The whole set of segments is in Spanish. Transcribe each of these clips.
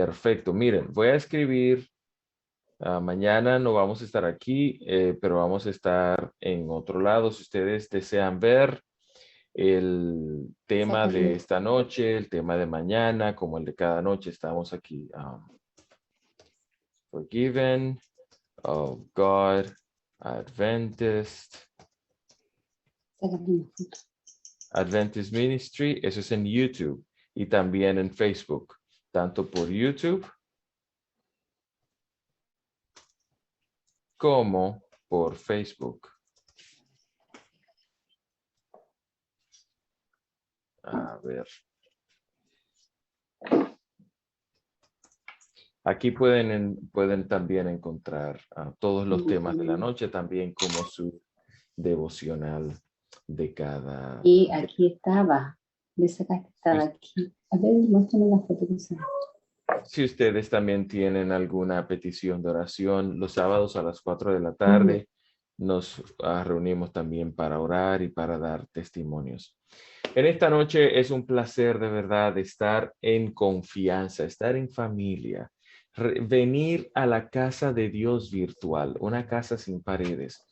Perfecto. Miren, voy a escribir, mañana no vamos a estar aquí, pero vamos a estar en otro lado. Si ustedes desean ver el tema de esta noche, el tema de mañana, como el de cada noche, estamos aquí. Forgiven of God, Adventist, Adventist Ministry, eso es en YouTube y también en Facebook, tanto por YouTube como por Facebook. A ver. Aquí pueden también encontrar todos los temas de la noche, también como su devocional de cada... Y aquí estaba. Le sacaste, estaba aquí. A ver, muéstrame la foto que se... Si ustedes también tienen alguna petición de oración, los sábados a las 4 de la tarde nos reunimos también para orar y para dar testimonios. En esta noche es un placer de verdad estar en confianza, estar en familia, venir a la casa de Dios virtual, una casa sin paredes.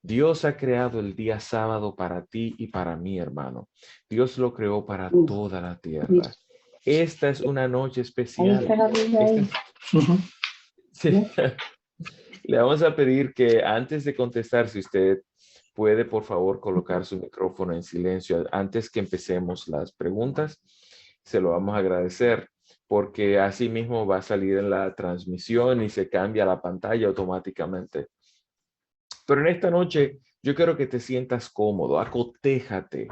Dios ha creado el día sábado para ti y para mí, hermano. Dios lo creó para toda la tierra. Esta es una noche especial. Ahí está la Biblia ahí. Sí. Le vamos a pedir que antes de contestar, si usted puede, por favor, colocar su micrófono en silencio antes que empecemos las preguntas. Se lo vamos a agradecer porque así mismo va a salir en la transmisión y se cambia la pantalla automáticamente. Pero en esta noche yo quiero que te sientas cómodo, acotéjate.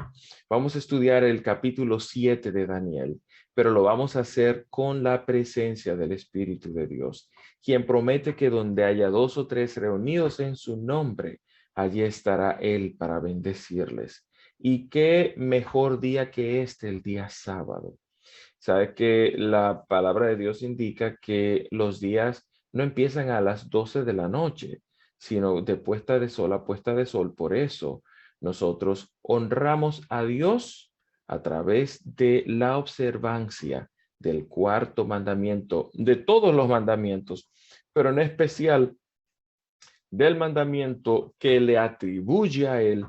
Vamos a estudiar el capítulo 7 de Daniel, pero lo vamos a hacer con la presencia del Espíritu de Dios, quien promete que donde haya 2 o 3 reunidos en su nombre, allí estará Él para bendecirles. Y qué mejor día que este, el día sábado. Sabe que la palabra de Dios indica que los días no empiezan a las 12 de la noche, sino de puesta de sol a puesta de sol. Por eso nosotros honramos a Dios a través de la observancia del cuarto mandamiento, de todos los mandamientos, pero en especial del mandamiento que le atribuye a él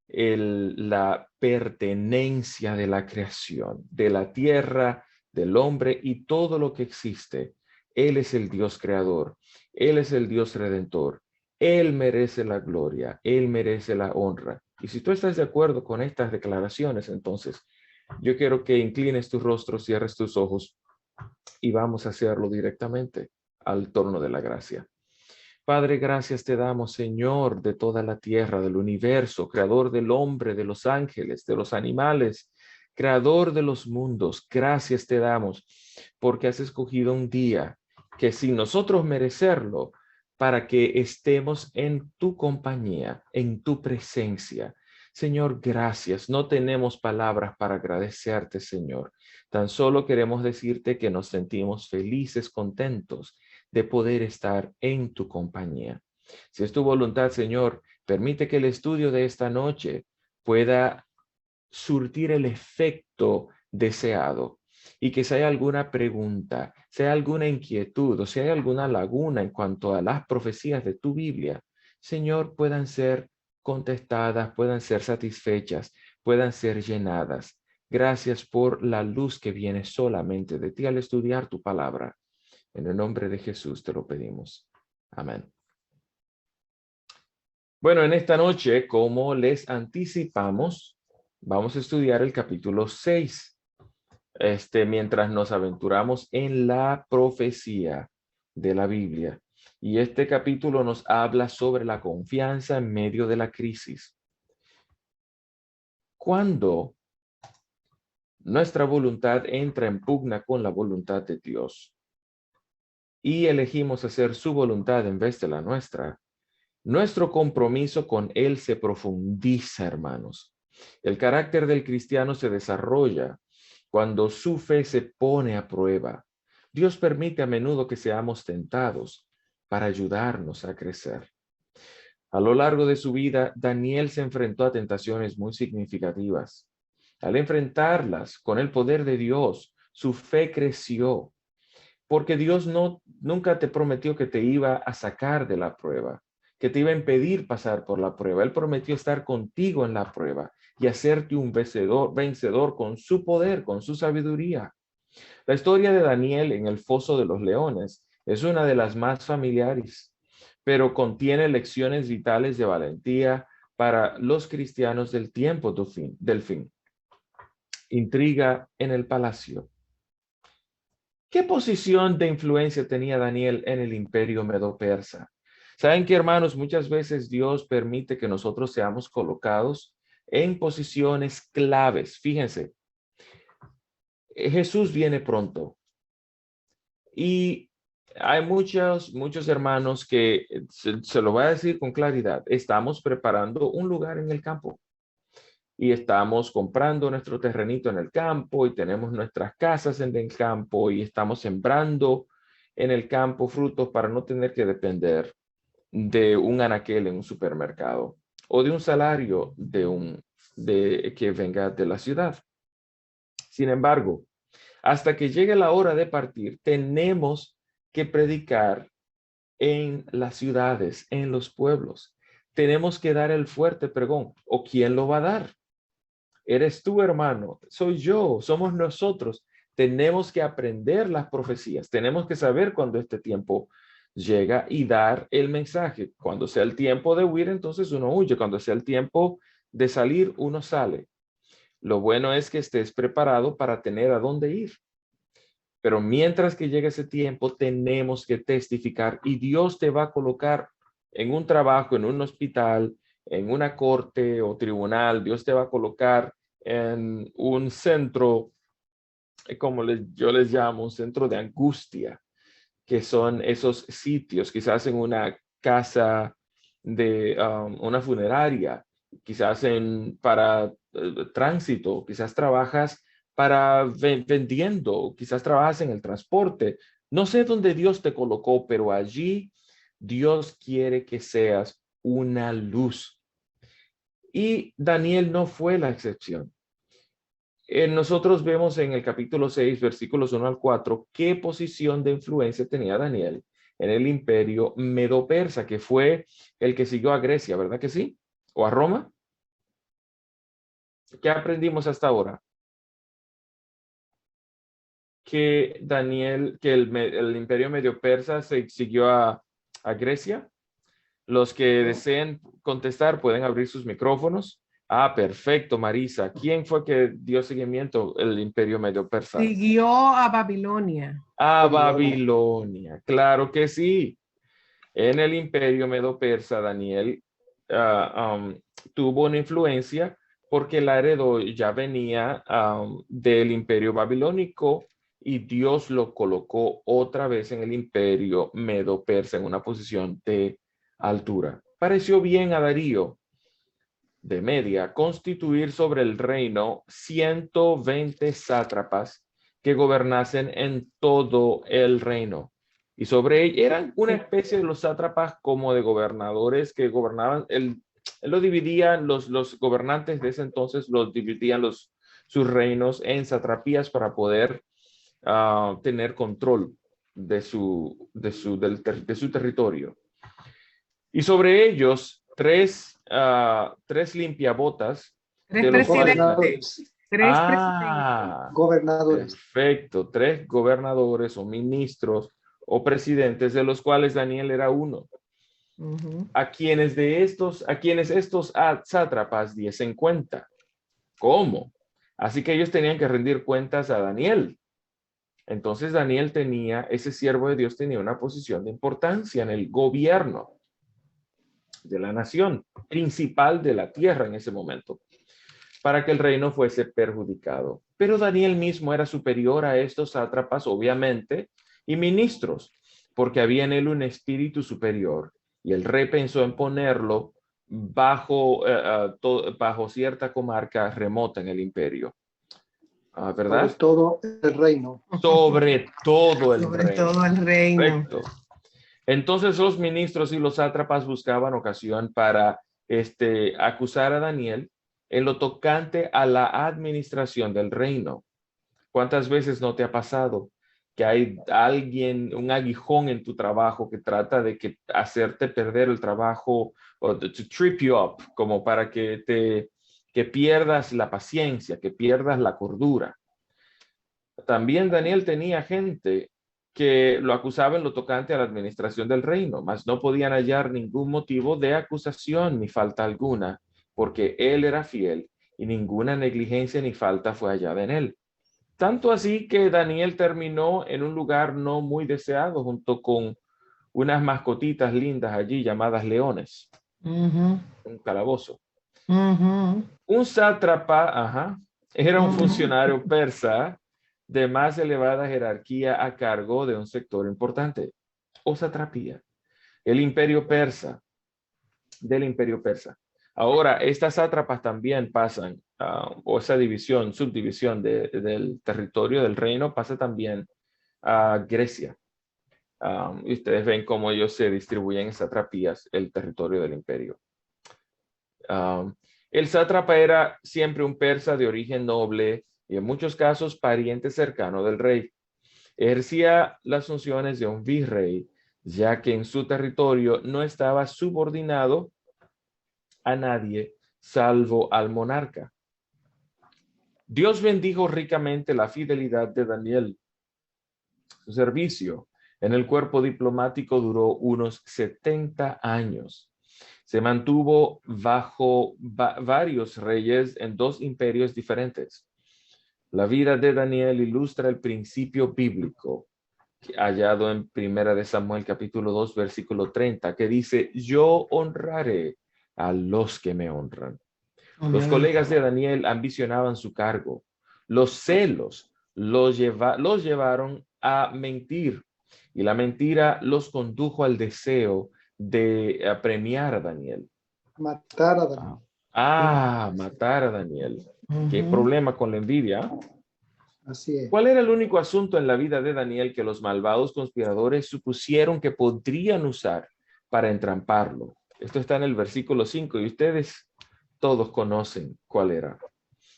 la pertenencia de la creación, de la tierra, del hombre y todo lo que existe. Él es el Dios creador, Él es el Dios redentor, Él merece la gloria, Él merece la honra. Y si tú estás de acuerdo con estas declaraciones, entonces yo quiero que inclines tu rostro, cierres tus ojos y vamos a hacerlo directamente al trono de la gracia. Padre, gracias te damos, Señor, de toda la tierra, del universo, creador del hombre, de los ángeles, de los animales, creador de los mundos. Gracias te damos porque has escogido un día que sin nosotros merecerlo, para que estemos en tu compañía, en tu presencia. Señor, gracias. No tenemos palabras para agradecerte, Señor. Tan solo queremos decirte que nos sentimos felices, contentos de poder estar en tu compañía. Si es tu voluntad, Señor, permite que el estudio de esta noche pueda surtir el efecto deseado y que si hay alguna pregunta, si hay alguna inquietud o si hay alguna laguna en cuanto a las profecías de tu Biblia, Señor, puedan ser contestadas, puedan ser satisfechas, puedan ser llenadas. Gracias por la luz que viene solamente de ti al estudiar tu palabra. En el nombre de Jesús te lo pedimos. Amén. Bueno, en esta noche, como les anticipamos, vamos a estudiar el capítulo 6. Mientras nos aventuramos en la profecía de la Biblia. Y este capítulo nos habla sobre la confianza en medio de la crisis. Cuando nuestra voluntad entra en pugna con la voluntad de Dios y elegimos hacer su voluntad en vez de la nuestra, nuestro compromiso con Él se profundiza, hermanos. El carácter del cristiano se desarrolla cuando su fe se pone a prueba. Dios permite a menudo que seamos tentados para ayudarnos a crecer. A lo largo de su vida, Daniel se enfrentó a tentaciones muy significativas. Al enfrentarlas con el poder de Dios, su fe creció. porque Dios nunca te prometió que te iba a sacar de la prueba, que te iba a impedir pasar por la prueba. Él prometió estar contigo en la prueba y hacerte un vencedor con su poder, con su sabiduría. La historia de Daniel en el foso de los leones es una de las más familiares, pero contiene lecciones vitales de valentía para los cristianos del tiempo del fin. Intriga en el palacio. ¿Qué posición de influencia tenía Daniel en el imperio medo-persa? ¿Saben qué, hermanos? Muchas veces Dios permite que nosotros seamos colocados en posiciones claves. Fíjense, Jesús viene pronto y hay muchos hermanos que, se lo voy a decir con claridad, estamos preparando un lugar en el campo. Y estamos comprando nuestro terrenito en el campo y tenemos nuestras casas en el campo y estamos sembrando en el campo frutos para no tener que depender de un anaquel en un supermercado o de un salario que venga de la ciudad. Sin embargo, hasta que llegue la hora de partir, tenemos que predicar en las ciudades, en los pueblos. Tenemos que dar el fuerte pregón. ¿O quién lo va a dar? Eres tú, hermano, soy yo, somos nosotros. Tenemos que aprender las profecías, tenemos que saber cuándo este tiempo llega y dar el mensaje. Cuando sea el tiempo de huir, entonces uno huye. Cuando sea el tiempo de salir, uno sale. Lo bueno es que estés preparado para tener a dónde ir. Pero mientras que llegue ese tiempo, tenemos que testificar y Dios te va a colocar en un trabajo, en un hospital, en una corte o tribunal. Dios te va a colocar en un centro, como yo les llamo, un centro de angustia, que son esos sitios, quizás en una casa de una funeraria, quizás para tránsito, quizás trabajas para vendiendo, quizás trabajas en el transporte. No sé dónde Dios te colocó, pero allí Dios quiere que seas una luz. Y Daniel no fue la excepción. Nosotros vemos en el capítulo 6, versículos 1 al 4, qué posición de influencia tenía Daniel en el imperio medo-persa, que fue el que siguió a Grecia, ¿verdad que sí? ¿O a Roma? ¿Qué aprendimos hasta ahora? Que el imperio medo-persa se siguió a Grecia. Los que deseen contestar pueden abrir sus micrófonos. Ah, perfecto, Marisa. ¿Quién fue que dio seguimiento al imperio medo-persa? Siguió a Babilonia. A Babilonia, claro que sí. En el imperio medo-persa, Daniel tuvo una influencia porque la heredó, ya venía del imperio babilónico y Dios lo colocó otra vez en el imperio medo-persa en una posición de altura. Pareció bien a Darío de Media constituir sobre el reino 120 sátrapas que gobernasen en todo el reino. Y sobre ellos eran una especie de los sátrapas como de gobernadores que gobernaban, él lo dividían, los gobernantes de ese entonces los dividían sus reinos en satrapías para poder tener control de su territorio. Y sobre ellos, tres limpiabotas. Tres de los presidentes. Gobernadores. Perfecto. Tres gobernadores o ministros o presidentes, de los cuales Daniel era uno. A quienes estos sátrapas diesen cuenta. ¿Cómo? Así que ellos tenían que rendir cuentas a Daniel. Entonces Daniel ese siervo de Dios tenía una posición de importancia en el gobierno de la nación, principal de la tierra en ese momento, para que el reino fuese perjudicado. Pero Daniel mismo era superior a estos sátrapas, obviamente, y ministros, porque había en él un espíritu superior, y el rey pensó en ponerlo bajo cierta comarca remota en el imperio. ¿Verdad? Sobre todo el reino. Sobre todo el Sobre reino. todo el reino. Perfecto. Entonces los ministros y los sátrapas buscaban ocasión para acusar a Daniel en lo tocante a la administración del reino. ¿Cuántas veces no te ha pasado que hay alguien, un aguijón en tu trabajo que trata de hacerte perder el trabajo o to trip you up, como para que pierdas la paciencia, que pierdas la cordura. También Daniel tenía gente que lo acusaba en lo tocante a la administración del reino, mas no podían hallar ningún motivo de acusación ni falta alguna, porque él era fiel y ninguna negligencia ni falta fue hallada en él. Tanto así que Daniel terminó en un lugar no muy deseado junto con unas mascotitas lindas allí llamadas leones, un calabozo. Un sátrapa, era un funcionario persa de más elevada jerarquía a cargo de un sector importante, o satrapía, el imperio persa, del imperio persa. Ahora, estas sátrapas también pasan, o esa división, subdivisión del territorio del reino pasa también a Grecia. Y ustedes ven cómo ellos se distribuyen en satrapías, el territorio del imperio. El sátrapa era siempre un persa de origen noble y en muchos casos pariente cercano del rey. Ejercía las funciones de un virrey, ya que en su territorio no estaba subordinado a nadie salvo al monarca. Dios bendijo ricamente la fidelidad de Daniel. Su servicio en el cuerpo diplomático duró unos 70 años. Se mantuvo bajo varios reyes en 2 imperios diferentes. La vida de Daniel ilustra el principio bíblico hallado en 1 de Samuel capítulo 2 versículo 30, que dice: yo honraré a los que me honran. Los colegas de Daniel ambicionaban su cargo. Los celos los llevaron a mentir y la mentira los condujo al deseo de premiar a Daniel. Matar a Daniel. Matar a Daniel. Qué problema con la envidia. Así es. ¿Cuál era el único asunto en la vida de Daniel que los malvados conspiradores supusieron que podrían usar para entramparlo? Esto está en el versículo 5 y ustedes todos conocen cuál era.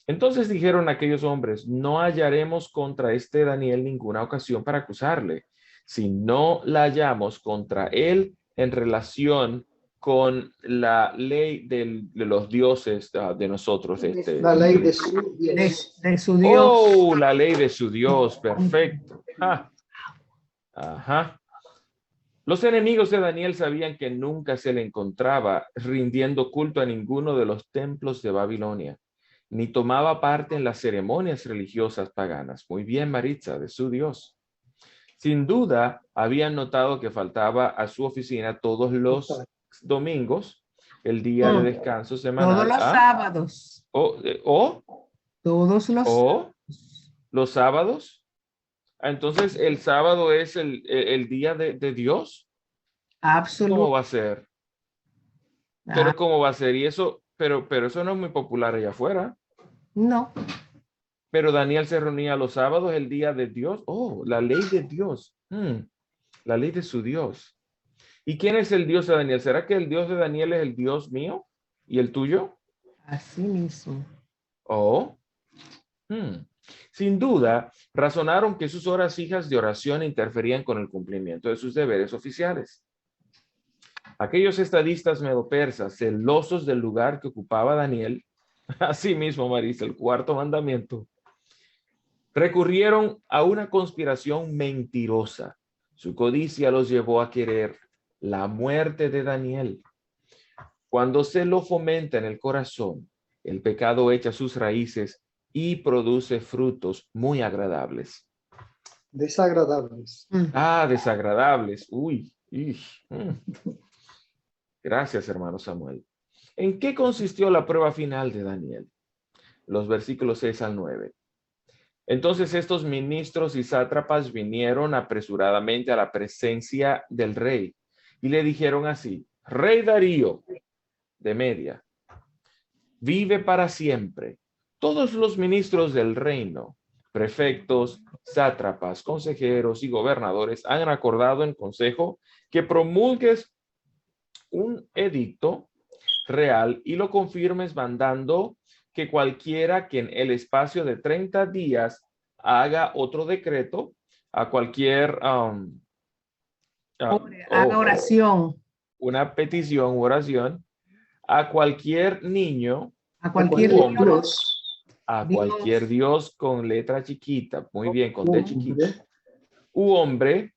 Entonces dijeron aquellos hombres: no hallaremos contra este Daniel ninguna ocasión para acusarle, si no la hallamos contra él en relación con la ley de los dioses de nosotros. La ley de su Dios. De su Dios. Oh, la ley de su Dios, perfecto. Ajá. Los enemigos de Daniel sabían que nunca se le encontraba rindiendo culto a ninguno de los templos de Babilonia, ni tomaba parte en las ceremonias religiosas paganas. Muy bien, Maritza, de su Dios. Sin duda, habían notado que faltaba a su oficina todos los domingos, el día de descanso semanal. Todos los sábados. Todos los los sábados. Entonces, el sábado es el día de Dios. Absolutamente. ¿Cómo va a ser? Pero ¿cómo va a ser? Y eso, pero eso no es muy popular allá afuera. No. Pero Daniel se reunía los sábados, el día de Dios. Oh, la ley de Dios. La ley de su Dios. ¿Y quién es el Dios de Daniel? ¿Será que el Dios de Daniel es el Dios mío y el tuyo? Así mismo. Oh. Sin duda, razonaron que sus horas fijas de oración interferían con el cumplimiento de sus deberes oficiales. Aquellos estadistas medopersas, celosos del lugar que ocupaba Daniel, así mismo, Marisa, el 4º mandamiento, recurrieron a una conspiración mentirosa. Su codicia los llevó a querer la muerte de Daniel. Cuando se lo fomenta en el corazón, el pecado echa sus raíces y produce frutos muy agradables. Desagradables. Desagradables. Uy. Gracias, hermano Samuel. ¿En qué consistió la prueba final de Daniel? Los versículos 6 al 9. Entonces estos ministros y sátrapas vinieron apresuradamente a la presencia del rey y le dijeron así: Rey Darío de Media, vive para siempre. Todos los ministros del reino, prefectos, sátrapas, consejeros y gobernadores han acordado en consejo que promulgues un edicto real y lo confirmes mandando que cualquiera que en el espacio de 30 días haga otro decreto a cualquier Haga oración una petición u oración a cualquier niño, a cualquier hombre, Dios, a Dios. cualquier Dios con letra chiquita, muy bien, con D hombre, chiquita, u hombre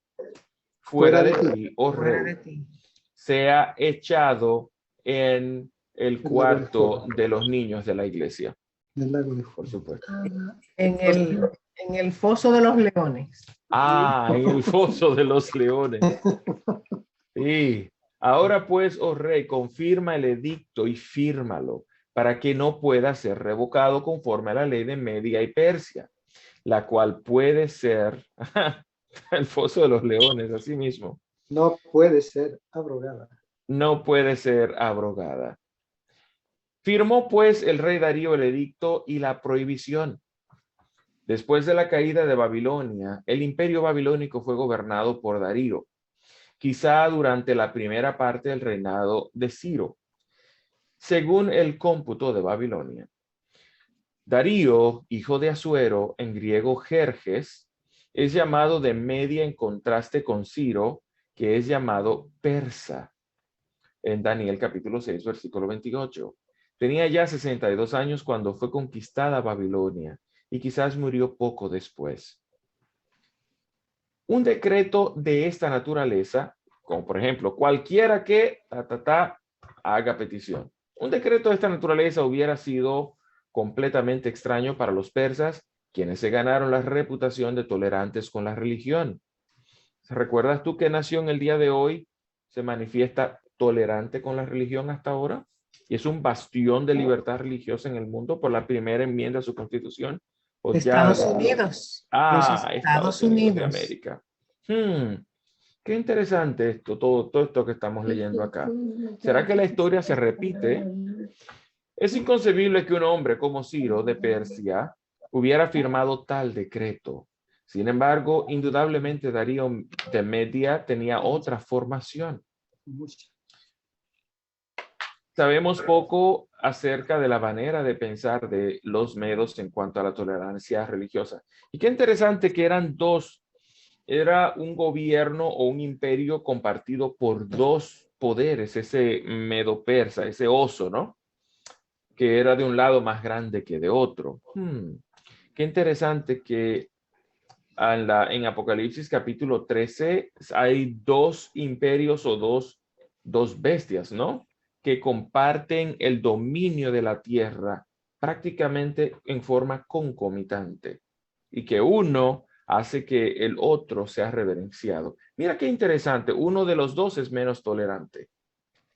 fuera de ti, oh fuera de rey, ti. sea echado en el lago de cuarto fuego. de los niños de la iglesia, del lago de por fuego. supuesto. En el foso de los leones. Ah, en el foso de los leones. Sí. Ahora pues, oh rey, confirma el edicto y fírmalo para que no pueda ser revocado conforme a la ley de Media y Persia, la cual puede ser el foso de los leones, así mismo. No puede ser abrogada. No puede ser abrogada. Firmó pues el rey Darío el edicto y la prohibición. Después de la caída de Babilonia, el imperio babilónico fue gobernado por Darío, quizá durante la primera parte del reinado de Ciro, según el cómputo de Babilonia. Darío, hijo de Asuero, en griego Jerjes, es llamado de Media en contraste con Ciro, que es llamado persa, en Daniel capítulo 6, versículo 28. Tenía ya 62 años cuando fue conquistada Babilonia y quizás murió poco después. Un decreto de esta naturaleza, como por ejemplo, cualquiera que haga petición. Un decreto de esta naturaleza hubiera sido completamente extraño para los persas, quienes se ganaron la reputación de tolerantes con la religión. ¿Recuerdas tú qué nación el día de hoy se manifiesta tolerante con la religión hasta ahora? Y es un bastión de libertad religiosa en el mundo por la primera enmienda a su constitución. Estados Unidos. Los Estados Unidos de América. Qué interesante esto, todo esto que estamos leyendo acá. ¿Será que la historia se repite? Es inconcebible que un hombre como Ciro de Persia hubiera firmado tal decreto. Sin embargo, indudablemente Darío de Media tenía otra formación. Sabemos poco acerca de la manera de pensar de los medos en cuanto a la tolerancia religiosa. Y qué interesante que eran dos. Era un gobierno o un imperio compartido por dos poderes, ese medo persa, ese oso, ¿no? Que era de un lado más grande que de otro. Qué interesante que en Apocalipsis capítulo 13 hay dos imperios o dos bestias, ¿no? Que comparten el dominio de la tierra prácticamente en forma concomitante y que uno hace que el otro sea reverenciado. Mira qué interesante, uno de los dos es menos tolerante.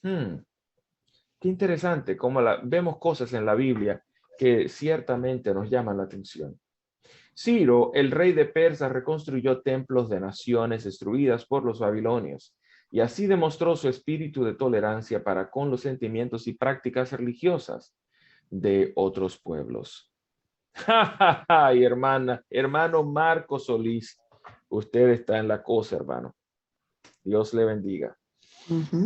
Qué interesante cómo vemos cosas en la Biblia que ciertamente nos llaman la atención. Ciro, el rey de Persia, reconstruyó templos de naciones destruidas por los babilonios y así demostró su espíritu de tolerancia para con los sentimientos y prácticas religiosas de otros pueblos. Y hermano Marco Solís, usted está en la cosa, hermano. Dios le bendiga.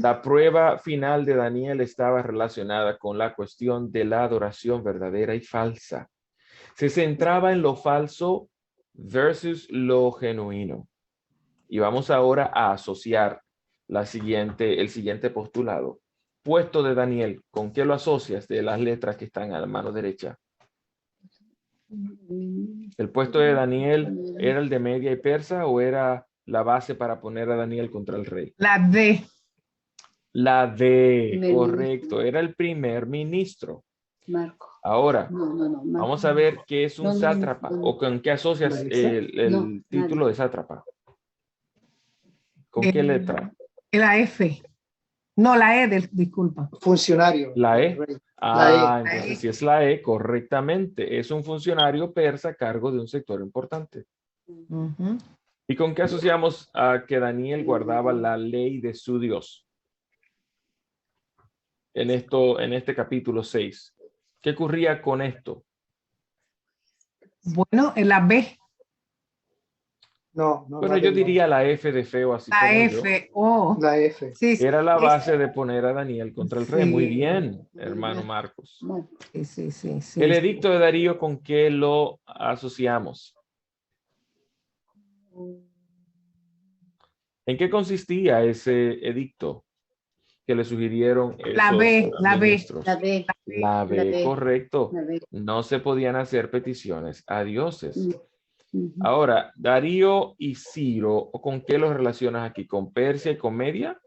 La prueba final de Daniel estaba relacionada con la cuestión de la adoración verdadera y falsa. Se centraba en lo falso versus lo genuino. Y vamos ahora a asociar el siguiente postulado. Puesto de Daniel, ¿con qué lo asocias de las letras que están a la mano derecha? ¿El puesto de Daniel era el de Media y Persa o era la base para poner a Daniel contra el rey? La D. La D, correcto. Era el primer ministro. Marco. Ahora, Marco. vamos a ver qué es un sátrapa o con qué asocias el título de sátrapa. ¿Con qué letra? La F. No, la E, disculpa. Funcionario. La E. La E. Entonces si es la E, correctamente. Es un funcionario persa a cargo de un sector importante. ¿Y con qué asociamos a que Daniel guardaba la ley de su Dios? En este capítulo 6. ¿Qué ocurría con esto? Bueno, en la B. No, Bueno, yo diría la F de feo, así la como F, yo. La F. Sí, Era la base de poner a Daniel contra el rey. Muy bien, hermano Marcos. Sí. El edicto de Darío, ¿con qué lo asociamos? ¿En qué consistía ese edicto que le sugirieron La esos B, la B. ministros? La B. La B, La B. correcto. La B. No se podían hacer peticiones a dioses. Ujú. Ahora, Darío y Ciro, ¿con qué los relacionas aquí? ¿Con Persia y con Media?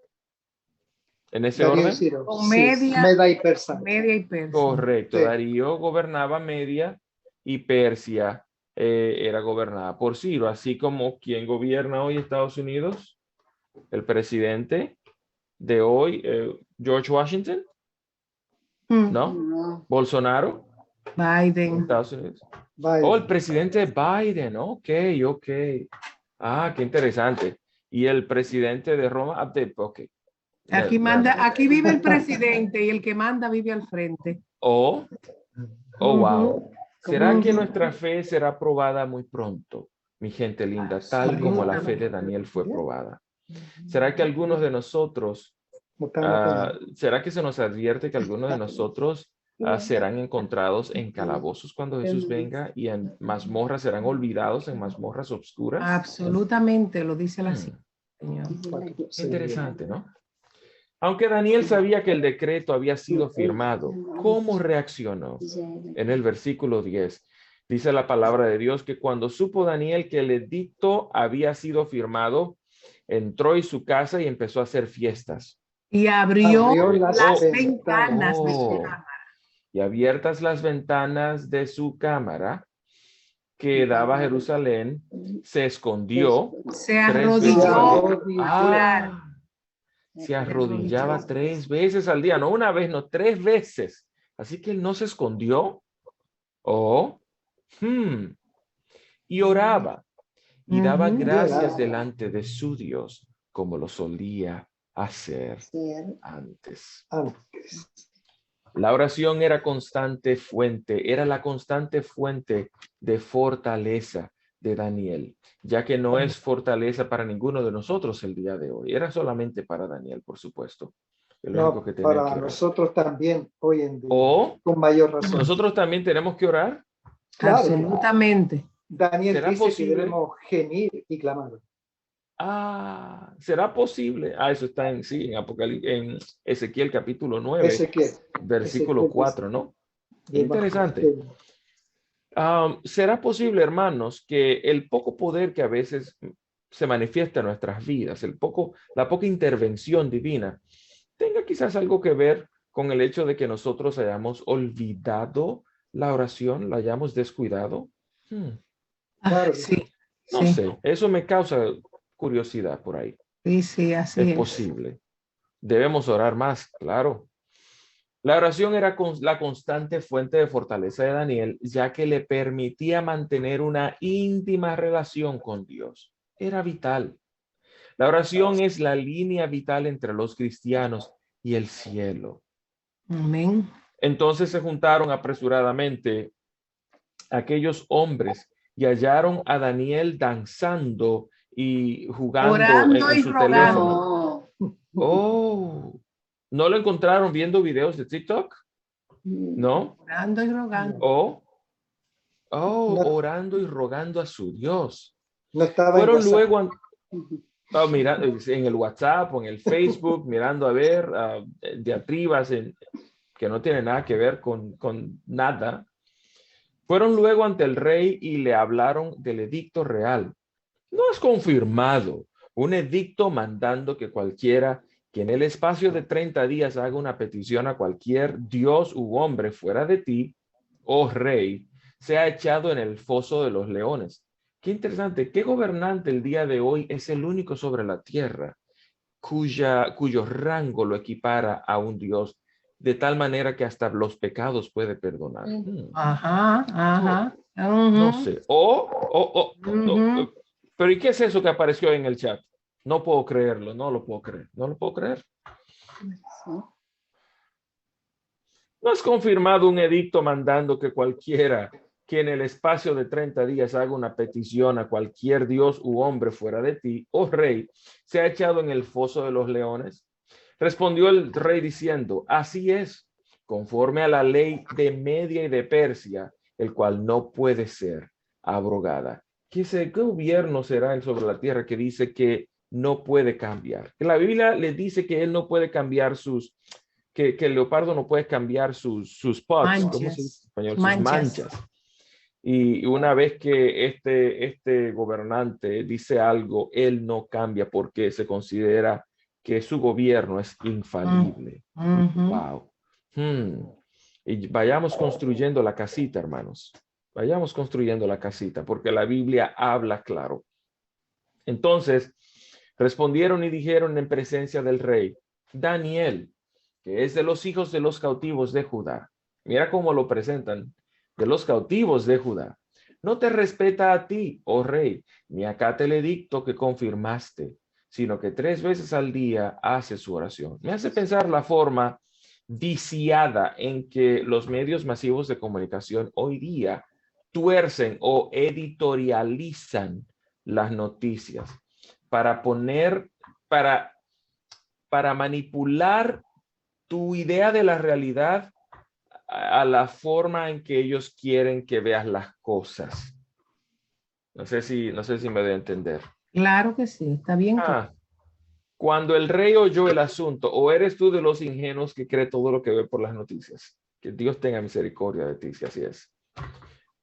¿En ese Darío y orden? Ciro. Con Sí, Media. Meda y Persa. Media y Persia. Correcto. Sí. Darío gobernaba Media y Persia era gobernada por Ciro, así como quien gobierna hoy Estados Unidos, el presidente de hoy, George Washington, ¿no? No. Bolsonaro, Biden. Estados Unidos. Biden. Oh, el presidente Biden, ok. Ah, qué interesante. Y el presidente de Roma, ok. Aquí vive el presidente y el que manda vive al frente. Oh, wow. ¿Será que Ujú. nuestra fe será probada muy pronto, mi gente linda, tal como la fe de Daniel fue probada? ¿Será que algunos de nosotros, será que se nos advierte que algunos de nosotros serán encontrados en calabozos cuando Jesús venga y en mazmorras serán olvidados en mazmorras obscuras? Absolutamente, lo dice la cita, Señor. Interesante, ¿no? Aunque Daniel sabía que el decreto había sido firmado, ¿cómo reaccionó? En el versículo 10 dice la palabra de Dios que cuando supo Daniel que el edicto había sido firmado, entró en su casa y empezó a hacer fiestas. Y abrió las ventanas. ventanas de su cámara. Y abiertas las ventanas de su cámara que daba a Jerusalén, se escondió. Se arrodilló. Se arrodillaba 3 veces al día, no una vez, no 3 veces. Así que él no se escondió. Y oraba y daba gracias delante de su Dios, como lo solía hacer antes. La oración era la constante fuente de fortaleza de Daniel, ya que no es fortaleza para ninguno de nosotros el día de hoy. Era solamente para Daniel, por supuesto. No, para nosotros también hoy en día. Con mayor razón. Nosotros también tenemos que orar. Claro, absolutamente. Daniel dice que debemos gemir y clamar. ¿Será posible? Eso está en Ezequiel capítulo 9, versículo 4, ¿no? Interesante. ¿Será posible, hermanos, que el poco poder que a veces se manifiesta en nuestras vidas, la poca intervención divina, tenga quizás algo que ver con el hecho de que nosotros hayamos olvidado la oración, la hayamos descuidado? Claro. No sé, eso me causa curiosidad por ahí. Sí, así es. Es posible. Debemos orar más, claro. La oración era la constante fuente de fortaleza de Daniel, ya que le permitía mantener una íntima relación con Dios. Era vital. La oración es la línea vital entre los cristianos y el cielo. Amén. Entonces se juntaron apresuradamente aquellos hombres y hallaron a Daniel danzando y jugando orando en y su rogando. teléfono. ¿No lo encontraron viendo videos de TikTok? ¿No? Orando y rogando. Orando y rogando a su Dios. No estaba fueron luego mirando en el WhatsApp o en el Facebook, mirando a ver diatribas que no tienen nada que ver con nada. Fueron luego ante el rey y le hablaron del edicto real. No es confirmado un edicto mandando que cualquiera que en el espacio de 30 días haga una petición a cualquier dios u hombre fuera de ti, oh rey, sea echado en el foso de los leones. Qué interesante. ¿Qué gobernante el día de hoy es el único sobre la tierra cuyo rango lo equipara a un dios de tal manera que hasta los pecados puede perdonar? No sé. No. Pero ¿y qué es eso que apareció en el chat? No puedo creerlo, no lo puedo creer. No es confirmado un edicto mandando que cualquiera que en el espacio de 30 días haga una petición a cualquier dios u hombre fuera de ti, oh rey, sea echado en el foso de los leones. Respondió el rey diciendo, así es, conforme a la ley de Media y de Persia, el cual no puede ser abrogada. ¿Qué gobierno será el sobre la tierra que dice que no puede cambiar. La Biblia le dice que él no puede cambiar que el leopardo no puede cambiar sus spots, ¿cómo se dice en español? Sus manchas. Y una vez que este gobernante dice algo, él no cambia porque se considera que su gobierno es infalible. Wow. Y vayamos construyendo la casita, hermanos. Vayamos construyendo la casita, porque la Biblia habla claro. Entonces, respondieron y dijeron en presencia del rey, Daniel, que es de los hijos de los cautivos de Judá. Mira cómo lo presentan, de los cautivos de Judá. No te respeta a ti, oh rey, ni acata el edicto que confirmaste, sino que 3 veces al día hace su oración. Me hace pensar la forma viciada en que los medios masivos de comunicación hoy día tuercen o editorializan las noticias para manipular tu idea de la realidad a la forma en que ellos quieren que veas las cosas. No sé si me doy a entender. Claro que sí, está bien. Cuando el rey oyó el asunto, o eres tú de los ingenuos que cree todo lo que ve por las noticias, que Dios tenga misericordia de ti, si así es.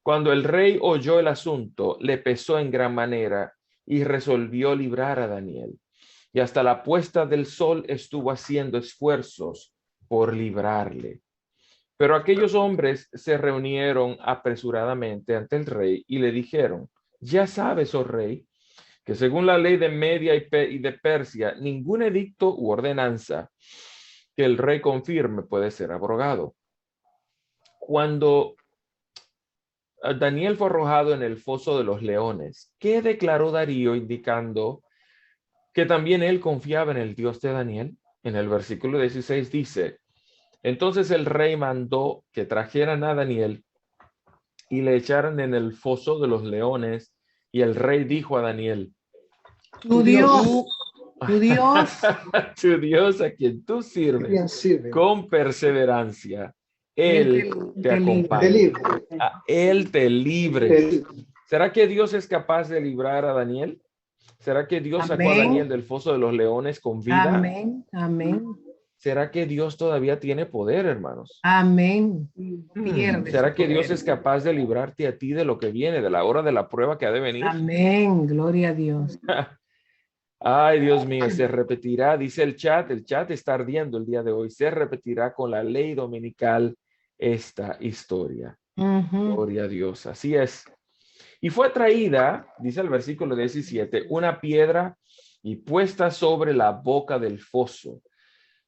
Cuando el rey oyó el asunto, le pesó en gran manera y resolvió librar a Daniel. Y hasta la puesta del sol estuvo haciendo esfuerzos por librarle. Pero aquellos hombres se reunieron apresuradamente ante el rey y le dijeron, ya sabes, oh rey, que según la ley de Media y de Persia, ningún edicto u ordenanza que el rey confirme puede ser abrogado. Cuando Daniel fue arrojado en el foso de los leones, ¿qué declaró Darío indicando que también él confiaba en el Dios de Daniel? En el versículo 16 dice, entonces el rey mandó que trajeran a Daniel y le echaran en el foso de los leones, y el rey dijo a Daniel, tu Dios, tu Dios a quien tú sirves con perseverancia, Él te acompaña. Él te libre. ¿Será que Dios es capaz de librar a Daniel? ¿Será que Dios sacó a Daniel del foso de los leones con vida? Amén, amén. ¿Será que Dios todavía tiene poder, hermanos? Amén. ¿Será que Dios es capaz de librarte a ti de lo que viene, de la hora de la prueba que ha de venir? Amén, gloria a Dios. Ay, Dios mío, se repetirá, dice el chat está ardiendo el día de hoy, se repetirá con la ley dominical esta historia. Gloria a Dios, así es. Y fue traída, dice el versículo 17, una piedra y puesta sobre la boca del foso.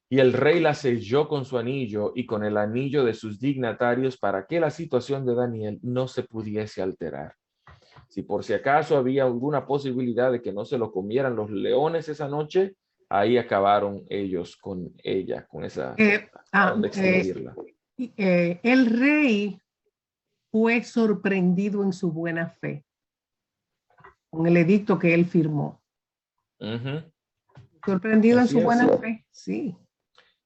Y el rey la selló con su anillo y con el anillo de sus dignatarios para que la situación de Daniel no se pudiese alterar. Si por si acaso había alguna posibilidad de que no se lo comieran los leones esa noche, ahí acabaron ellos con ella, con esa extinguirla. El rey fue sorprendido en su buena fe con el edicto que él firmó. Sorprendido en su buena fe, sí.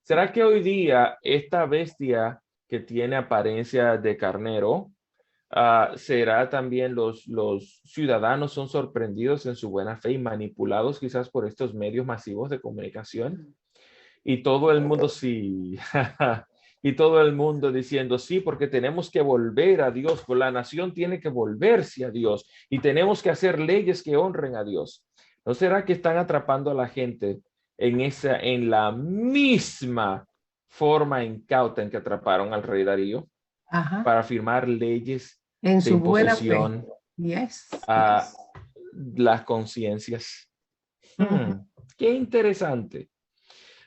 ¿Será que hoy día esta bestia que tiene apariencia de carnero, será también los ciudadanos son sorprendidos en su buena fe y manipulados quizás por estos medios masivos de comunicación? Y todo el mundo sí, y todo el mundo diciendo sí, porque tenemos que volver a Dios, pues la nación tiene que volverse a Dios y tenemos que hacer leyes que honren a Dios. ¿No será que están atrapando a la gente en la misma forma incauta en que atraparon al rey Darío para firmar leyes en su buena fe a las conciencias? Qué interesante.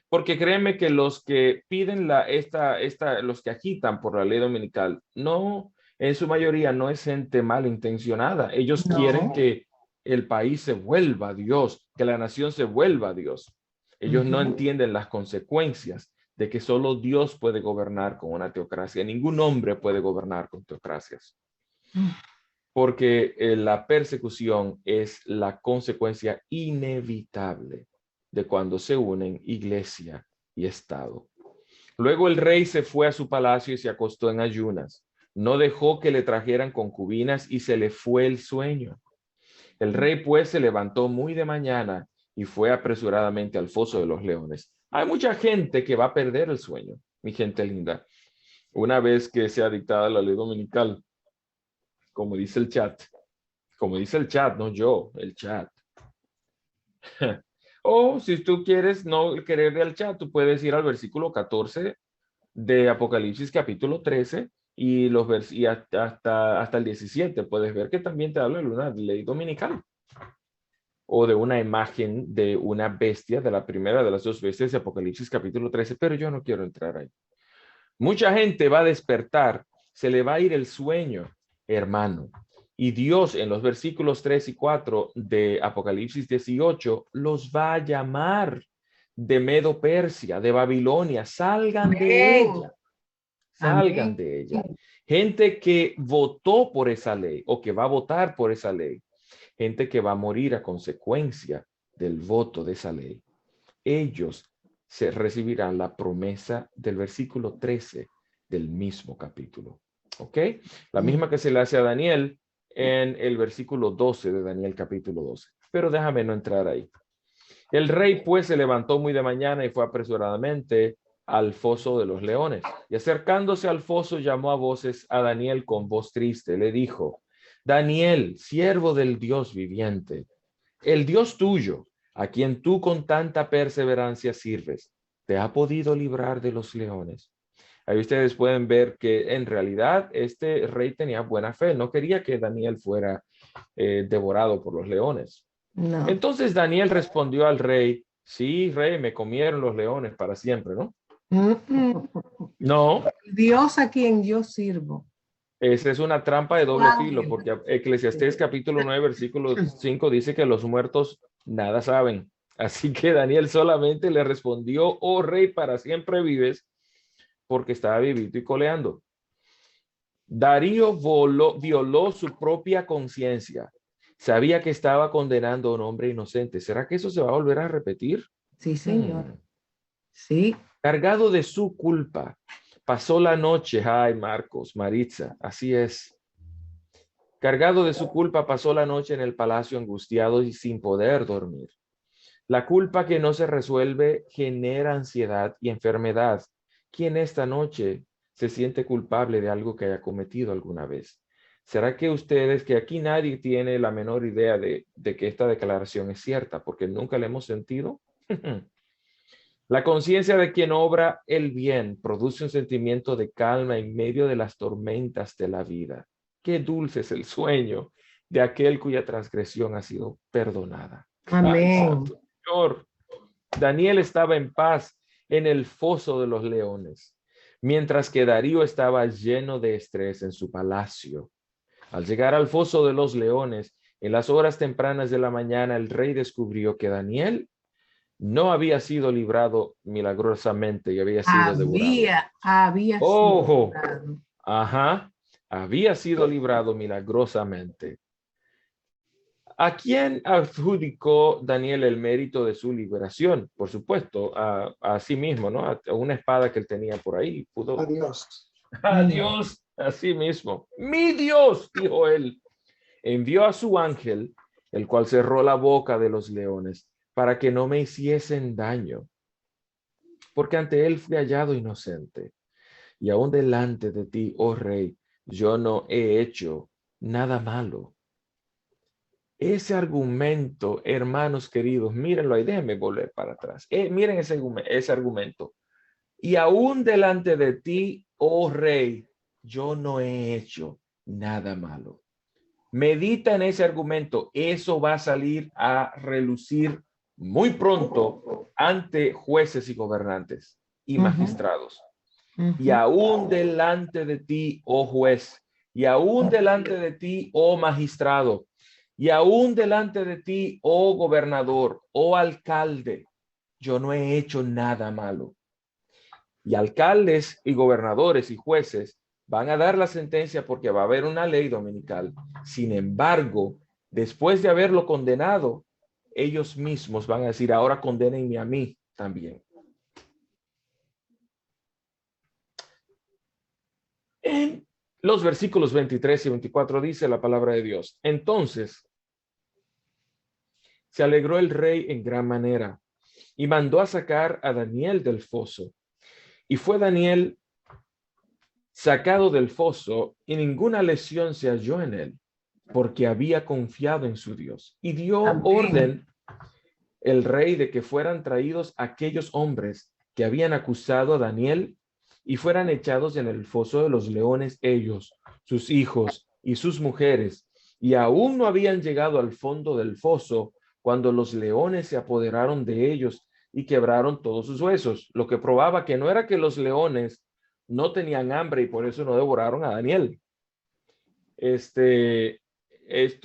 Porque créeme que los que piden los que agitan por la ley dominical, no, en su mayoría no es gente malintencionada. Ellos quieren que el país se vuelva a Dios, que la nación se vuelva a Dios. Ellos no entienden las consecuencias de que solo Dios puede gobernar con una teocracia. Ningún hombre puede gobernar con teocracias. Porque la persecución es la consecuencia inevitable de cuando se unen iglesia y Estado. Luego el rey se fue a su palacio y se acostó en ayunas. No dejó que le trajeran concubinas y se le fue el sueño. El rey pues se levantó muy de mañana y fue apresuradamente al foso de los leones. Hay mucha gente que va a perder el sueño, mi gente linda, una vez que sea dictada la ley dominical, como dice el chat. Como dice el chat, no yo, el chat. O si tú quieres no querer al chat, tú puedes ir al versículo 14 de Apocalipsis capítulo 13 y, hasta el 17. Puedes ver que también te habla de una ley dominical o de una imagen de una bestia, de la primera de las dos bestias de Apocalipsis capítulo 13, pero yo no quiero entrar ahí. Mucha gente va a despertar, se le va a ir el sueño, hermano. Y Dios en los versículos 3 y 4 de Apocalipsis 18 los va a llamar de Medo Persia, de Babilonia. Salgan de ella. Salgan de ella. Gente que votó por esa ley o que va a votar por esa ley. Gente que va a morir a consecuencia del voto de esa ley. Ellos se recibirán la promesa del versículo 13 del mismo capítulo. ¿Ok? La misma que se le hace a Daniel en el versículo 12 de Daniel capítulo 12. Pero déjame no entrar ahí. El rey pues se levantó muy de mañana y fue apresuradamente al foso de los leones. Y acercándose al foso llamó a voces a Daniel con voz triste. Le dijo, Daniel, siervo del Dios viviente, el Dios tuyo, a quien tú con tanta perseverancia sirves, ¿te ha podido librar de los leones? Ahí ustedes pueden ver que en realidad este rey tenía buena fe. No quería que Daniel fuera devorado por los leones. No. Entonces Daniel respondió al rey, sí, rey, me comieron los leones para siempre, ¿no? No. Dios a quien yo sirvo. Esa es una trampa de doble filo, porque Eclesiastés capítulo 9, versículo 5 dice que los muertos nada saben. Así que Daniel solamente le respondió, oh rey, para siempre vives, porque estaba vivito y coleando. Darío violó su propia conciencia. Sabía que estaba condenando a un hombre inocente. ¿Será que eso se va a volver a repetir? Sí, señor. Sí. Cargado de su culpa, pasó la noche, ay, Marcos, Maritza, así es. Cargado de su culpa, pasó la noche en el palacio angustiado y sin poder dormir. La culpa que no se resuelve genera ansiedad y enfermedad. ¿Quién esta noche se siente culpable de algo que haya cometido alguna vez? ¿Será que ustedes, que aquí nadie tiene la menor idea de que esta declaración es cierta, porque nunca la hemos sentido? La conciencia de quien obra el bien produce un sentimiento de calma en medio de las tormentas de la vida. Qué dulce es el sueño de aquel cuya transgresión ha sido perdonada. Amén. Ay, Señor, Daniel estaba en paz en el foso de los leones, mientras que Darío estaba lleno de estrés en su palacio. Al llegar al foso de los leones, en las horas tempranas de la mañana, el rey descubrió que Daniel no había sido librado milagrosamente y había sido devorado. Había ¡Ojo! sido librado. Ajá, había sido librado milagrosamente. ¿A quién adjudicó Daniel el mérito de su liberación? Por supuesto, a sí mismo, ¿no? A una espada que él tenía por ahí. Pudo... A Dios. A Dios, a sí mismo. Mi Dios, dijo él, envió a su ángel, el cual cerró la boca de los leones para que no me hiciesen daño, porque ante él fui hallado inocente. Y aún delante de ti, oh rey, yo no he hecho nada malo. Ese argumento, hermanos queridos, mírenlo ahí, déjenme volver para atrás. Miren ese argumento. Y aún delante de ti, oh rey, yo no he hecho nada malo. Medita en ese argumento. Eso va a salir a relucir muy pronto ante jueces y gobernantes y magistrados. Y aún delante de ti, oh juez, y aún delante de ti, oh magistrado, y aún delante de ti, oh gobernador, oh alcalde, yo no he hecho nada malo. Y alcaldes y gobernadores y jueces van a dar la sentencia porque va a haber una ley dominical. Sin embargo, después de haberlo condenado, ellos mismos van a decir, ahora condénenme a mí también. En los versículos 23 y 24 dice la palabra de Dios. Entonces, Se alegró el rey en gran manera y mandó a sacar a Daniel del foso. Y fue Daniel sacado del foso y ninguna lesión se halló en él, porque había confiado en su Dios. Y dio Amén. orden el rey de que fueran traídos aquellos hombres que habían acusado a Daniel y fueran echados en el foso de los leones ellos, sus hijos y sus mujeres. Y aún no habían llegado al fondo del foso cuando los leones se apoderaron de ellos y quebraron todos sus huesos, lo que probaba que no era que los leones no tenían hambre y por eso no devoraron a Daniel.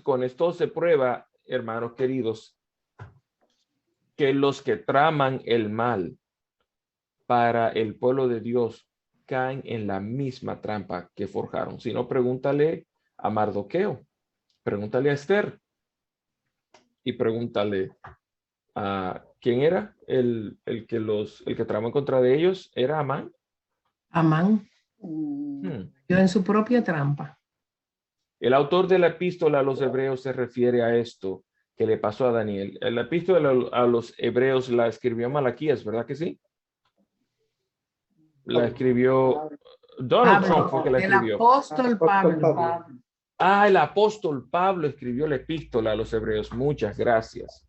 Con esto se prueba, hermanos queridos, que los que traman el mal para el pueblo de Dios caen en la misma trampa que forjaron. Si no, pregúntale a Mardoqueo, pregúntale a Esther y pregúntale a quién era el que tramó en contra de ellos. ¿Era Amán? Amán. Mm. Yo en su propia trampa. El autor de la epístola a los hebreos se refiere a esto que le pasó a Daniel. La epístola a los hebreos la escribió Malaquías, ¿verdad que sí? La escribió Donald Trump, fue que la escribió. El apóstol Pablo. El apóstol Pablo escribió la epístola a los hebreos. Muchas gracias.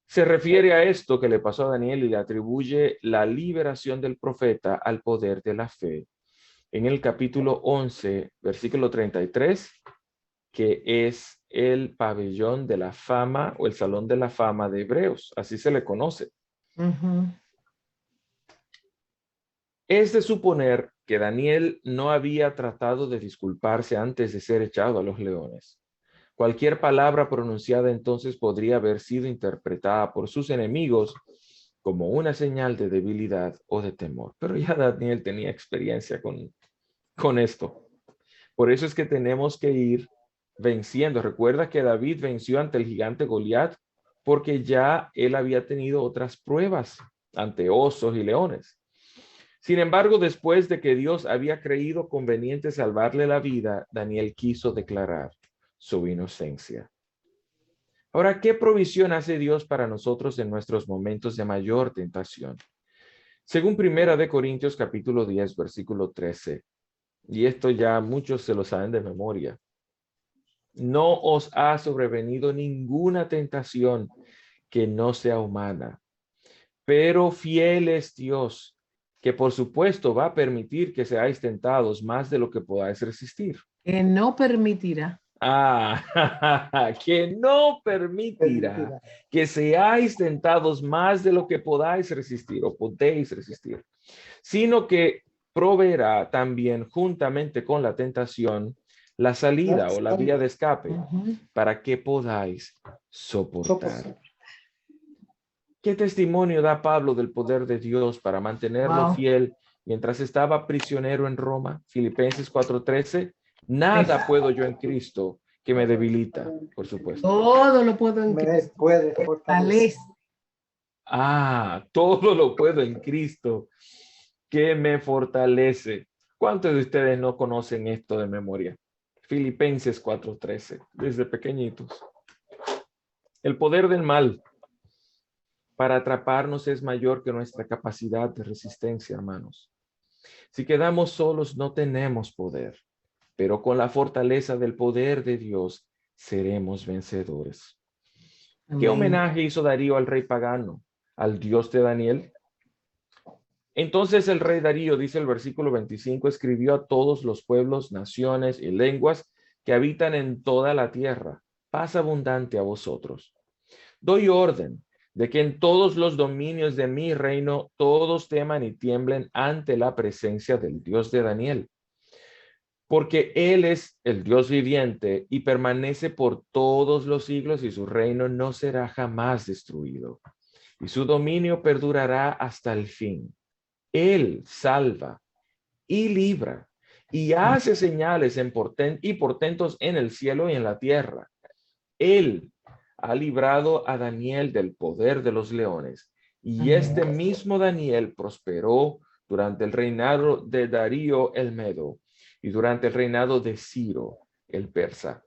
Se refiere a esto que le pasó a Daniel y le atribuye la liberación del profeta al poder de la fe. En el capítulo 11, versículo 33, que es el pabellón de la fama o el salón de la fama de Hebreos, así se le conoce. Es de suponer que Daniel no había tratado de disculparse antes de ser echado a los leones. Cualquier palabra pronunciada entonces podría haber sido interpretada por sus enemigos como una señal de debilidad o de temor. Pero ya Daniel tenía experiencia con esto. Por eso es que tenemos que ir venciendo. Recuerda que David venció ante el gigante Goliat porque ya él había tenido otras pruebas ante osos y leones. Sin embargo, después de que Dios había creído conveniente salvarle la vida, Daniel quiso declarar su inocencia. Ahora, ¿qué provisión hace Dios para nosotros en nuestros momentos de mayor tentación? Según 1 Corintios capítulo 10, versículo 13, y esto ya muchos se lo saben de memoria. No os ha sobrevenido ninguna tentación que no sea humana, pero fiel es Dios, que por supuesto va a permitir que seáis tentados más de lo que podáis resistir. Que no permitirá. Que no permitirá que seáis tentados más de lo que podáis resistir o podéis resistir, sino que proveerá también juntamente con la tentación la salida o la vía de escape para que podáis soportar. ¿Qué testimonio da Pablo del poder de Dios para mantenerlo fiel mientras estaba prisionero en Roma? Filipenses 4:13. Nada puedo yo en Cristo que me debilita, por supuesto. Todo lo puedo en Cristo. Todo lo puedo en Cristo que me fortalece. ¿Cuántos de ustedes no conocen esto de memoria? Filipenses 4:13, desde pequeñitos. El poder del mal para atraparnos es mayor que nuestra capacidad de resistencia, hermanos. Si quedamos solos, no tenemos poder, pero con la fortaleza del poder de Dios seremos vencedores. Amén. ¿Qué homenaje hizo Darío al rey pagano, al Dios de Daniel? Entonces el rey Darío, dice el versículo 25, escribió a todos los pueblos, naciones y lenguas que habitan en toda la tierra: paz abundante a vosotros. Doy orden de que en todos los dominios de mi reino todos teman y tiemblen ante la presencia del Dios de Daniel, porque Él es el Dios viviente y permanece por todos los siglos, y su reino no será jamás destruido, y su dominio perdurará hasta el fin. Él salva y libra y hace señales y portentos en el cielo y en la tierra. Él ha librado a Daniel del poder de los leones, y este mismo Daniel prosperó durante el reinado de Darío el Medo y durante el reinado de Ciro el Persa.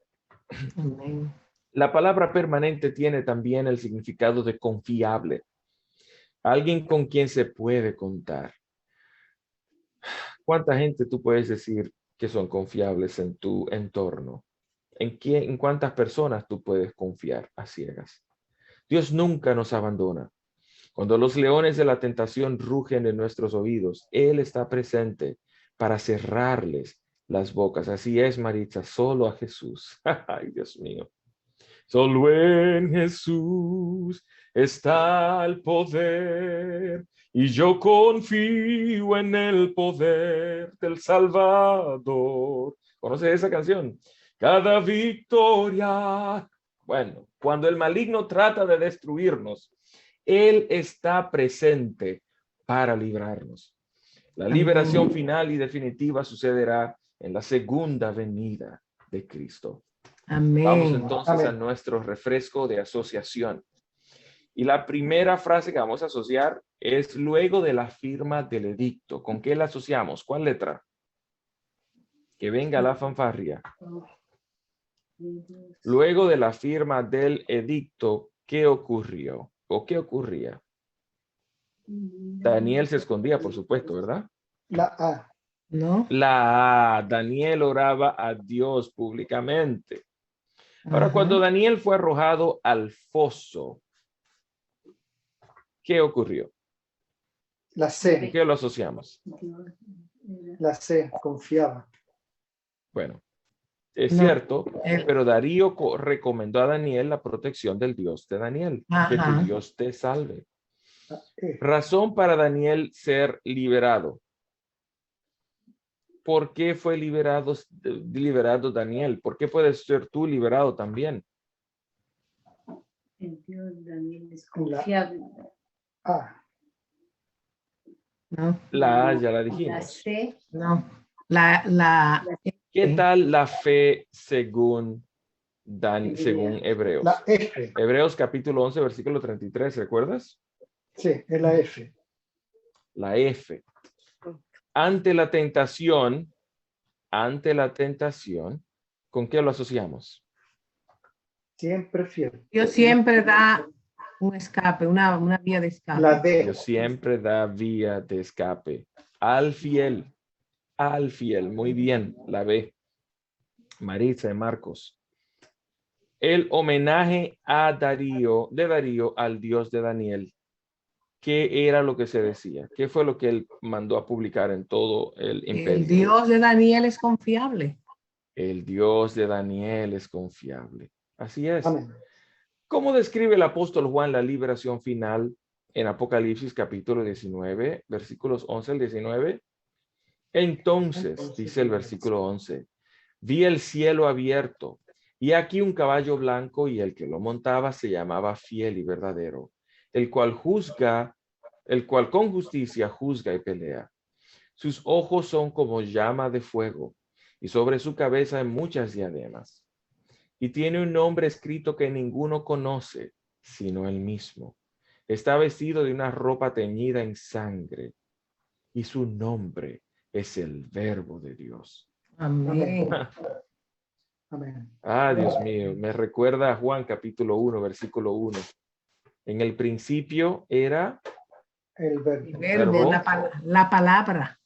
Amén. La palabra permanente tiene también el significado de confiable. Alguien con quien se puede contar. ¿Cuánta gente tú puedes decir que son confiables en tu entorno? ¿En cuántas personas tú puedes confiar a ciegas? Dios nunca nos abandona. Cuando los leones de la tentación rugen en nuestros oídos, Él está presente para cerrarles las bocas. Así es, Maritza, solo a Jesús. Ay, Dios mío. Solo en Jesús está el poder y yo confío en el poder del Salvador. ¿Conoces esa canción? Cada victoria. Bueno, cuando el maligno trata de destruirnos, Él está presente para librarnos. La liberación final y definitiva sucederá en la segunda venida de Cristo. Amén. Vamos entonces Amén. a nuestro refresco de asociación. Y la primera frase que vamos a asociar es luego de la firma del edicto. ¿Con qué la asociamos? ¿Cuál letra? Que venga la fanfarria. Luego de la firma del edicto, ¿qué ocurrió? ¿O qué ocurría? Daniel se escondía, por supuesto, ¿verdad? La A. ¿No? La A. Daniel oraba a Dios públicamente. Ahora, Ajá. cuando Daniel fue arrojado al foso, ¿qué ocurrió? La ¿Con C. qué lo asociamos? La C. Confiaba. Bueno, es No. cierto, pero Darío recomendó a Daniel la protección del Dios de Daniel. Que tu Ajá. Dios te salve. La E. Razón para Daniel ser liberado. ¿Por qué fue liberado Daniel? ¿Por qué puedes ser tú liberado también? El Dios Daniel es confiable. A. No. La A ya la La dijimos. C. No. La ¿Qué tal la fe según según Hebreos? La F. Hebreos capítulo 11, versículo 33, ¿recuerdas? Sí, es la F. La F. Ante la tentación, ¿con qué lo asociamos? Siempre fiel. Dios siempre da un escape, una vía de escape. La D. Dios siempre da vía de escape. Al fiel. Muy bien, la B. Maritza de Marcos. El homenaje a Darío al Dios de Daniel. ¿Qué era lo que se decía? ¿Qué fue lo que él mandó a publicar en todo el imperio? El Dios de Daniel es confiable. El Dios de Daniel es confiable. Así es. Amén. ¿Cómo describe el apóstol Juan la liberación final en Apocalipsis capítulo 19, versículos 11 al 19? Entonces, dice el versículo 11, vi el cielo abierto y aquí un caballo blanco y el que lo montaba se llamaba Fiel y Verdadero, el cual con justicia juzga y pelea. Sus ojos son como llama de fuego y sobre su cabeza hay muchas diademas. Y tiene un nombre escrito que ninguno conoce, sino él mismo. Está vestido de una ropa teñida en sangre y su nombre es el Verbo de Dios. Amén. Amén. Ah, Dios mío, me recuerda a Juan capítulo 1, versículo 1. En el principio era El El verbo. verbo, la palabra.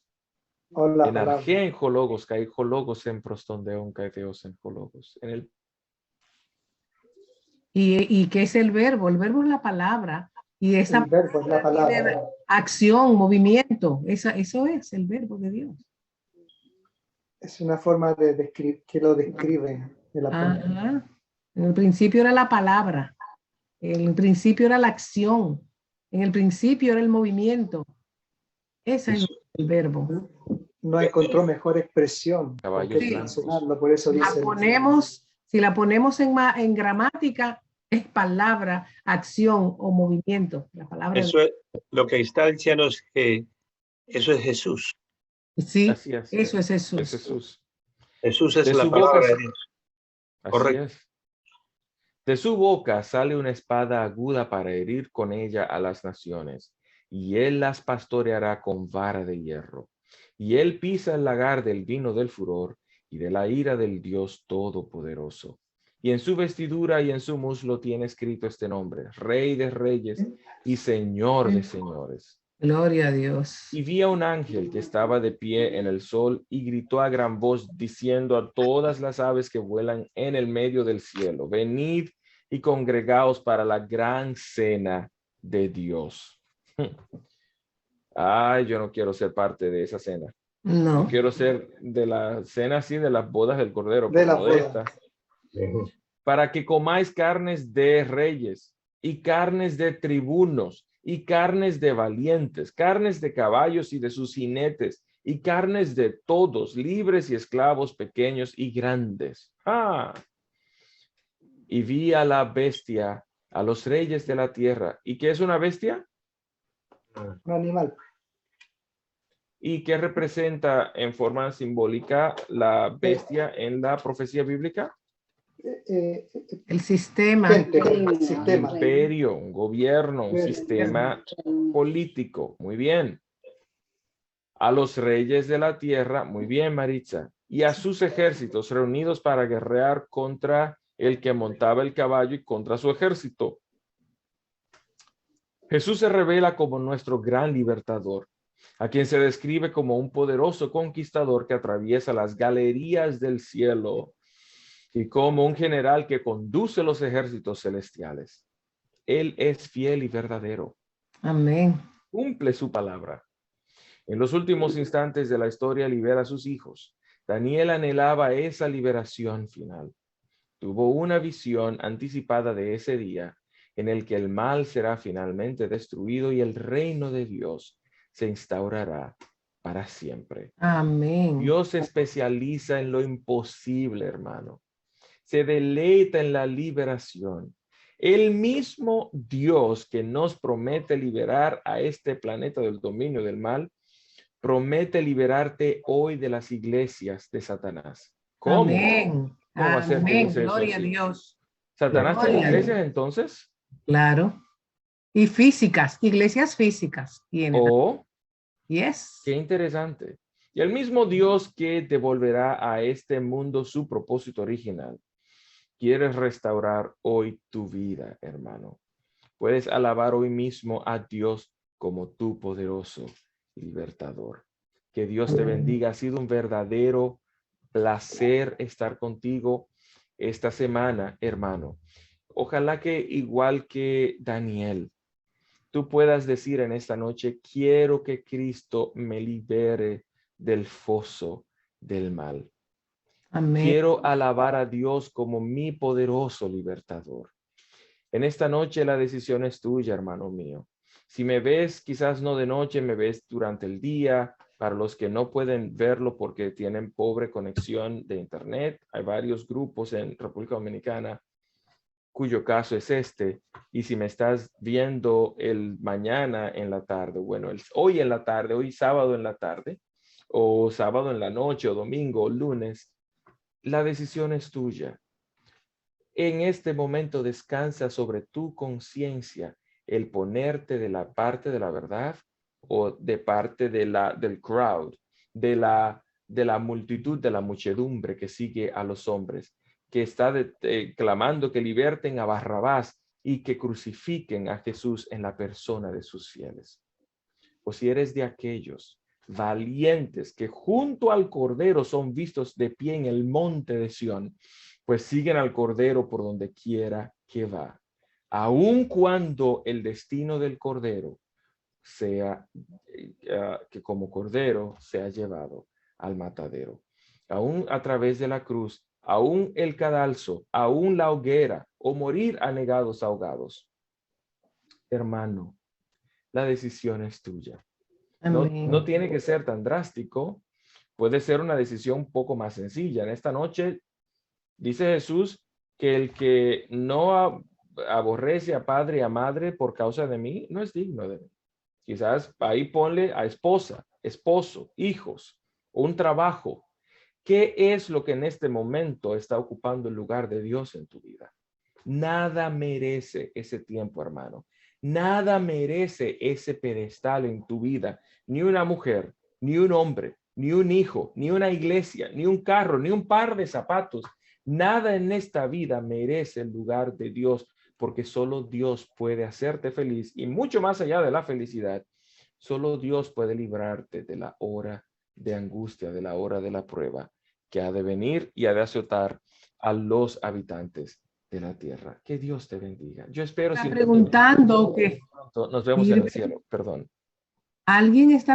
O la en palabra. argén hologos, kai hologos en prostondeon, kai theos en hologos. En el ¿Y qué es el verbo? El verbo es la palabra. Y esa El verbo es la palabra. tiene acción, movimiento. Eso es el verbo de Dios. Es una forma de describir, que lo describe el apóstol. Ajá. En el principio era la palabra. En el principio era la acción. En el principio era el movimiento. Ese es el verbo. No encontró mejor expresión. Caballos que blancos. mencionarlo, por eso dice. Si la ponemos en gramática, es palabra, acción o movimiento. La palabra. Eso es lo que está diciendo, es que eso es Jesús. Sí, Así es. eso es Jesús. Es Jesús. Jesús es De la su palabra boca- de Dios. Así Correcto. es. De su boca sale una espada aguda para herir con ella a las naciones, y él las pastoreará con vara de hierro. Y él pisa el lagar del vino del furor y de la ira del Dios Todopoderoso. y en su vestidura y en su muslo tiene escrito este nombre: Rey de Reyes y Señor de Señores. Gloria a Dios. Y vi a un ángel que estaba de pie en el sol y gritó a gran voz diciendo a todas las aves que vuelan en el medio del cielo: venid y congregaos para la gran cena de Dios. Ay, yo no quiero ser parte de esa cena. No. Yo quiero ser de la cena así, de las bodas del Cordero. De las bodas. Esta. Para que comáis carnes de reyes y carnes de tribunos y carnes de valientes, carnes de caballos y de sus jinetes y carnes de todos, libres y esclavos, pequeños y grandes. Y vi a la bestia, a los reyes de la tierra. ¿Y qué es una bestia? Un animal. ¿Y qué representa en forma simbólica la bestia en la profecía bíblica? El sistema. Un imperio, un gobierno, un sistema político. Muy bien. A los reyes de la tierra, muy bien, Maritza, y a sus ejércitos reunidos para guerrear contra el que montaba el caballo y contra su ejército. Jesús se revela como nuestro gran libertador, a quien se describe como un poderoso conquistador que atraviesa las galerías del cielo y como un general que conduce los ejércitos celestiales. Él es fiel y verdadero. Amén. Cumple su palabra. En los últimos instantes de la historia libera a sus hijos. Daniel anhelaba esa liberación final. Tuvo una visión anticipada de ese día en el que el mal será finalmente destruido y el reino de Dios se instaurará para siempre. Amén. Dios se especializa en lo imposible, hermano. Se deleita en la liberación. El mismo Dios que nos promete liberar a este planeta del dominio del mal, promete liberarte hoy de las iglesias de Satanás. ¿Cómo? Amén. ¿Cómo va a ser que Amén. dice eso Gloria a así? Dios. ¿Satanás Gloria tiene a iglesias Dios. entonces? Claro. Y físicas, iglesias físicas tienen. Oh, Yes. qué interesante. Y el mismo Dios que devolverá a este mundo su propósito original, quiere restaurar hoy tu vida, hermano. Puedes alabar hoy mismo a Dios como tu poderoso libertador. Que Dios te bendiga. Ha sido un verdadero placer estar contigo esta semana, hermano. Ojalá que igual que Daniel, tú puedas decir en esta noche: quiero que Cristo me libere del foso del mal. Amén. Quiero alabar a Dios como mi poderoso libertador. En esta noche la decisión es tuya, hermano mío. Si me ves, quizás no de noche, me ves durante el día. Para los que no pueden verlo porque tienen pobre conexión de internet, hay varios grupos en República Dominicana cuyo caso es este. Y si me estás viendo el mañana en la tarde, bueno, hoy en la tarde, hoy sábado en la tarde, o sábado en la noche, o domingo, o lunes, la decisión es tuya. En este momento descansa sobre tu conciencia el ponerte de la parte de la verdad o de parte de del crowd, de la multitud, de la muchedumbre que sigue a los hombres, que está clamando que liberten a Barrabás y que crucifiquen a Jesús en la persona de sus fieles. O si eres de aquellos valientes que junto al Cordero son vistos de pie en el monte de Sión, pues siguen al Cordero por donde quiera que va, aun cuando el destino del Cordero sea que como Cordero sea llevado al matadero. Aún a través de la cruz, aún el cadalso, aún la hoguera o morir anegados ahogados. Hermano, la decisión es tuya. No tiene que ser tan drástico. Puede ser una decisión un poco más sencilla. En esta noche dice Jesús que el que no aborrece a padre y a madre por causa de mí, no es digno de mí. Quizás ahí ponle a esposa, esposo, hijos, un trabajo. ¿Qué es lo que en este momento está ocupando el lugar de Dios en tu vida? Nada merece ese tiempo, hermano. Nada merece ese pedestal en tu vida. Ni una mujer, ni un hombre, ni un hijo, ni una iglesia, ni un carro, ni un par de zapatos. Nada en esta vida merece el lugar de Dios, porque solo Dios puede hacerte feliz y mucho más allá de la felicidad, solo Dios puede librarte de la hora de angustia, de la hora de la prueba que ha de venir y ha de azotar a los habitantes de la tierra. Que Dios te bendiga. Yo espero. Está preguntando que nos vemos en el cielo. Perdón. alguien está